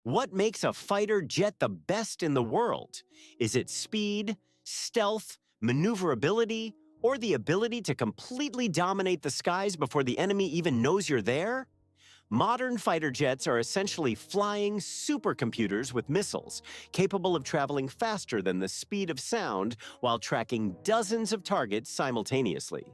What makes a fighter jet the best in the world? Is it speed, stealth, maneuverability, or the ability to completely dominate the skies before the enemy even knows you're there? Modern fighter jets are essentially flying supercomputers with missiles, capable of traveling faster than the speed of sound while tracking dozens of targets simultaneously.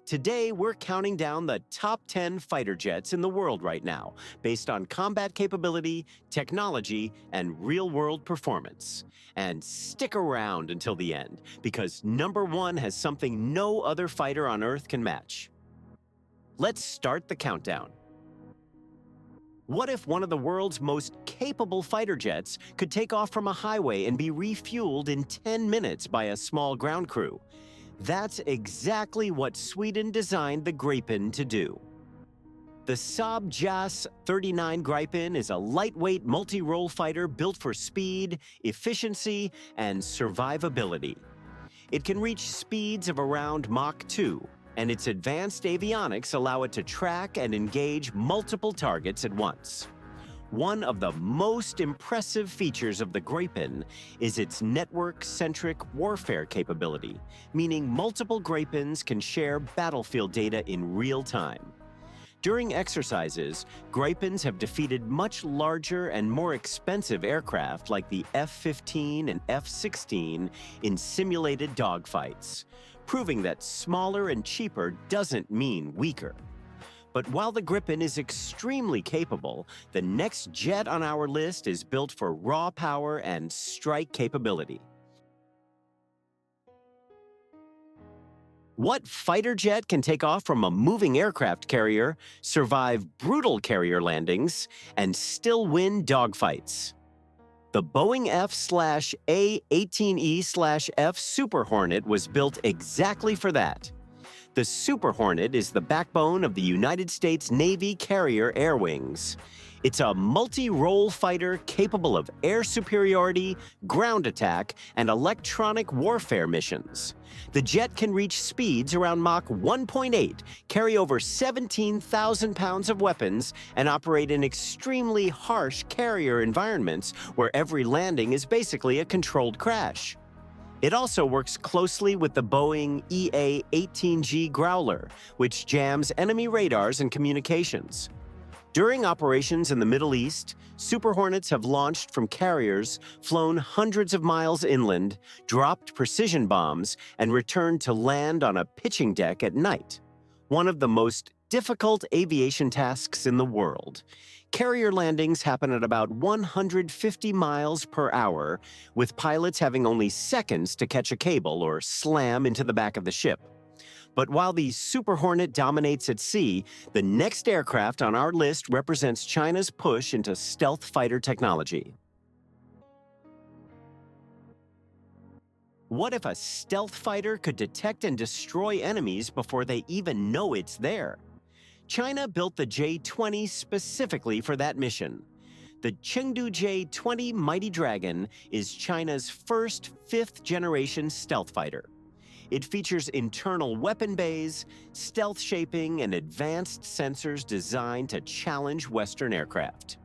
Today, we're counting down the top 10 fighter jets in the world right now, based on combat capability, technology, and real-world performance. And stick around until the end, because number one has something no other fighter on Earth can match. Let's start the countdown. What if one of the world's most capable fighter jets could take off from a highway and be refueled in 10 minutes by a small ground crew? That's exactly what Sweden designed the Gripen to do. The Saab JAS 39 Gripen is a lightweight multi-role fighter built for speed, efficiency, and survivability. It can reach speeds of around Mach 2, and its advanced avionics allow it to track and engage multiple targets at once. One of the most impressive features of the Gripen is its network-centric warfare capability, meaning multiple Gripens can share battlefield data in real time. During exercises, Gripens have defeated much larger and more expensive aircraft like the F-15 and F-16 in simulated dogfights, proving that smaller and cheaper doesn't mean weaker. But while the Gripen is extremely capable, the next jet on our list is built for raw power and strike capability. What fighter jet can take off from a moving aircraft carrier, survive brutal carrier landings, and still win dogfights? The Boeing F/A-18E/F Super Hornet was built exactly for that. The Super Hornet is the backbone of the United States Navy carrier air wings. It's a multi-role fighter capable of air superiority, ground attack, and electronic warfare missions. The jet can reach speeds around Mach 1.8, carry over 17,000 pounds of weapons, and operate in extremely harsh carrier environments where every landing is basically a controlled crash. It also works closely with the Boeing EA-18G Growler, which jams enemy radars and communications. During operations in the Middle East, Super Hornets have launched from carriers, flown hundreds of miles inland, dropped precision bombs, and returned to land on a pitching deck at night. One of the most difficult aviation tasks in the world. Carrier landings happen at about 150 miles per hour, with pilots having only seconds to catch a cable or slam into the back of the ship. But while the Super Hornet dominates at sea, the next aircraft on our list represents China's push into stealth fighter technology. What if a stealth fighter could detect and destroy enemies before they even know it's there? China built the J-20 specifically for that mission. The Chengdu J-20 Mighty Dragon is China's first fifth-generation stealth fighter. It features internal weapon bays, stealth shaping, and advanced sensors designed to challenge Western aircraft.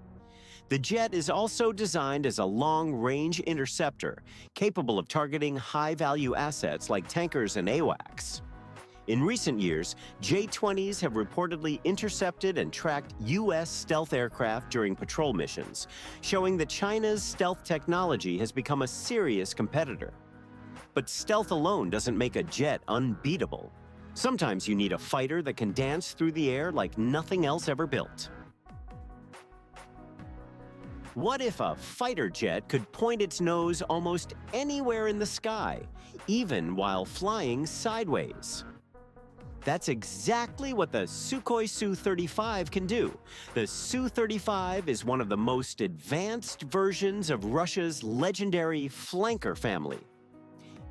The jet is also designed as a long-range interceptor, capable of targeting high-value assets like tankers and AWACS. In recent years, J-20s have reportedly intercepted and tracked U.S. stealth aircraft during patrol missions, showing that China's stealth technology has become a serious competitor. But stealth alone doesn't make a jet unbeatable. Sometimes you need a fighter that can dance through the air like nothing else ever built. What if a fighter jet could point its nose almost anywhere in the sky, even while flying sideways? That's exactly what the Sukhoi Su-57 can do. The Su-35 is one of the most advanced versions of Russia's legendary flanker family.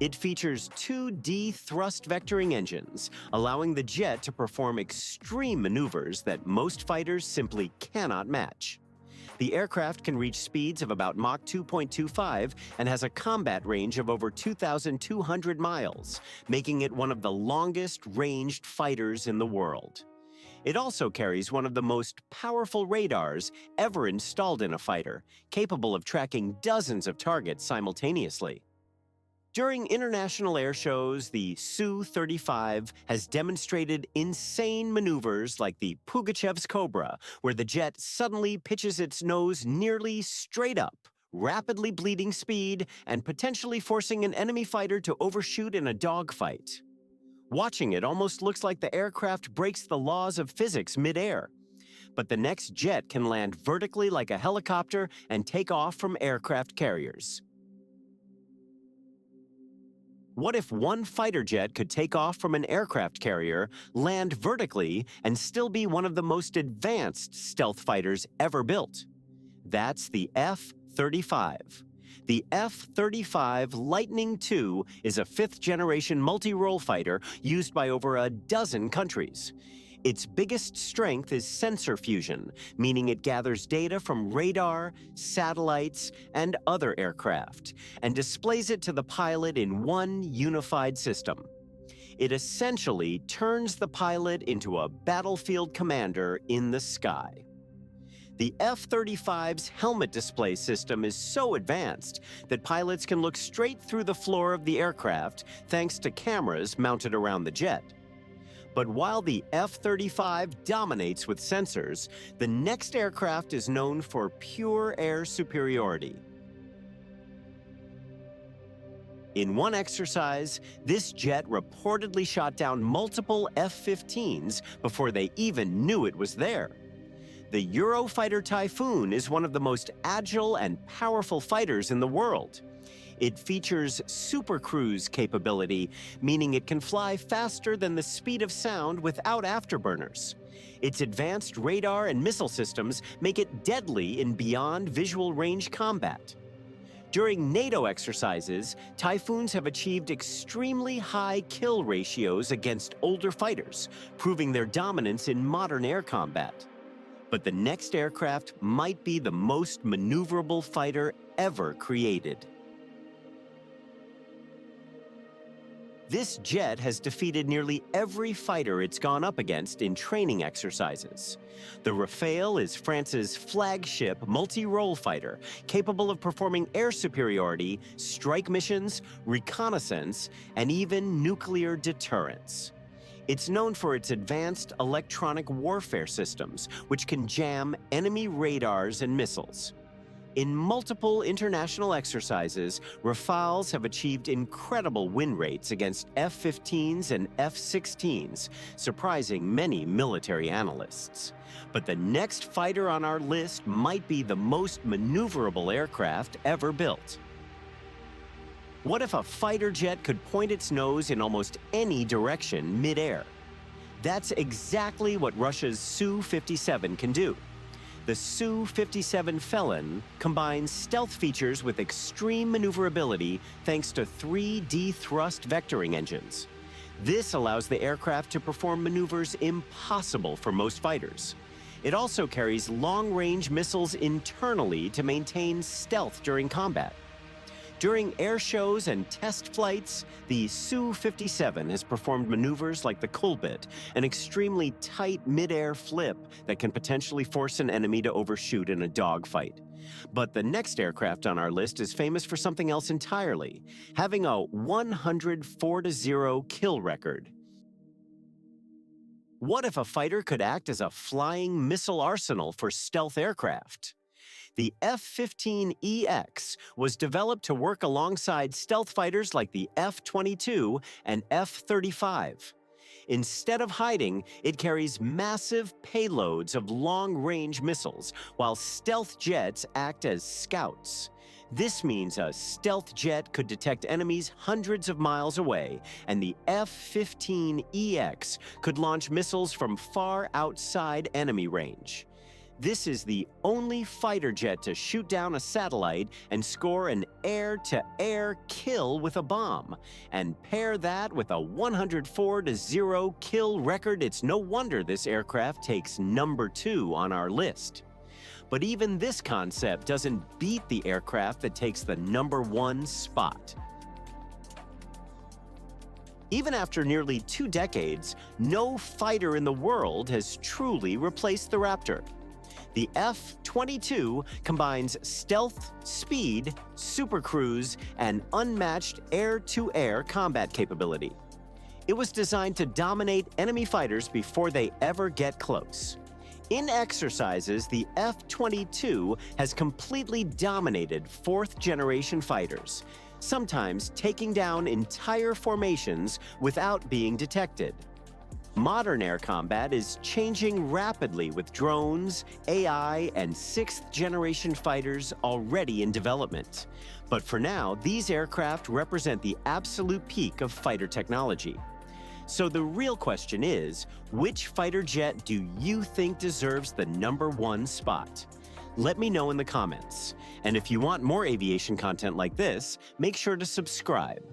It features 2D thrust vectoring engines, allowing the jet to perform extreme maneuvers that most fighters simply cannot match. The aircraft can reach speeds of about Mach 2.25 and has a combat range of over 2,200 miles, making it one of the longest-ranged fighters in the world. It also carries one of the most powerful radars ever installed in a fighter, capable of tracking dozens of targets simultaneously. During international air shows, the Su-35 has demonstrated insane maneuvers like the Pugachev's Cobra, where the jet suddenly pitches its nose nearly straight up, rapidly bleeding speed and potentially forcing an enemy fighter to overshoot in a dogfight. Watching it almost looks like the aircraft breaks the laws of physics mid-air. But the next jet can land vertically like a helicopter and take off from aircraft carriers. What if one fighter jet could take off from an aircraft carrier, land vertically, and still be one of the most advanced stealth fighters ever built? That's the F-35. The F-35 Lightning II is a fifth-generation multirole fighter used by over a dozen countries. Its biggest strength is sensor fusion, meaning it gathers data from radar, satellites, and other aircraft, and displays it to the pilot in one unified system. It essentially turns the pilot into a battlefield commander in the sky. The F-35's helmet display system is so advanced that pilots can look straight through the floor of the aircraft thanks to cameras mounted around the jet. But while the F-35 dominates with sensors, the next aircraft is known for pure air superiority. In one exercise, this jet reportedly shot down multiple F-15s before they even knew it was there. The Eurofighter Typhoon is one of the most agile and powerful fighters in the world. It features supercruise capability, meaning it can fly faster than the speed of sound without afterburners. Its advanced radar and missile systems make it deadly in beyond visual range combat. During NATO exercises, Typhoons have achieved extremely high kill ratios against older fighters, proving their dominance in modern air combat. But the next aircraft might be the most maneuverable fighter ever created. This jet has defeated nearly every fighter it's gone up against in training exercises. The Rafale is France's flagship multi-role fighter, capable of performing air superiority, strike missions, reconnaissance, and even nuclear deterrence. It's known for its advanced electronic warfare systems, which can jam enemy radars and missiles. In multiple international exercises, Rafales have achieved incredible win rates against F-15s and F-16s, surprising many military analysts. But the next fighter on our list might be the most maneuverable aircraft ever built. What if a fighter jet could point its nose in almost any direction mid-air? That's exactly what Russia's Su-57 can do. The Su-57 Felon combines stealth features with extreme maneuverability thanks to 3D thrust vectoring engines. This allows the aircraft to perform maneuvers impossible for most fighters. It also carries long-range missiles internally to maintain stealth during combat. During air shows and test flights, the Su-57 has performed maneuvers like the Kulbit, an extremely tight mid-air flip that can potentially force an enemy to overshoot in a dogfight. But the next aircraft on our list is famous for something else entirely, having a 104-0 kill record. What if a fighter could act as a flying missile arsenal for stealth aircraft? The F-15EX was developed to work alongside stealth fighters like the F-22 and F-35. Instead of hiding, it carries massive payloads of long-range missiles, while stealth jets act as scouts. This means a stealth jet could detect enemies hundreds of miles away, and the F-15EX could launch missiles from far outside enemy range. This is the only fighter jet to shoot down a satellite and score an air-to-air kill with a bomb. And pair that with a 104-0 kill record, it's no wonder this aircraft takes number 2 on our list. But even this concept doesn't beat the aircraft that takes the number 1 spot. Even after nearly 2 decades, no fighter in the world has truly replaced the Raptor. The F-22 combines stealth, speed, supercruise, and unmatched air-to-air combat capability. It was designed to dominate enemy fighters before they ever get close. In exercises, the F-22 has completely dominated fourth-generation fighters, sometimes taking down entire formations without being detected. Modern air combat is changing rapidly with drones, AI, and sixth-generation fighters already in development. But for now, these aircraft represent the absolute peak of fighter technology. So the real question is, which fighter jet do you think deserves the #1 spot? Let me know in the comments. And if you want more aviation content like this, make sure to subscribe.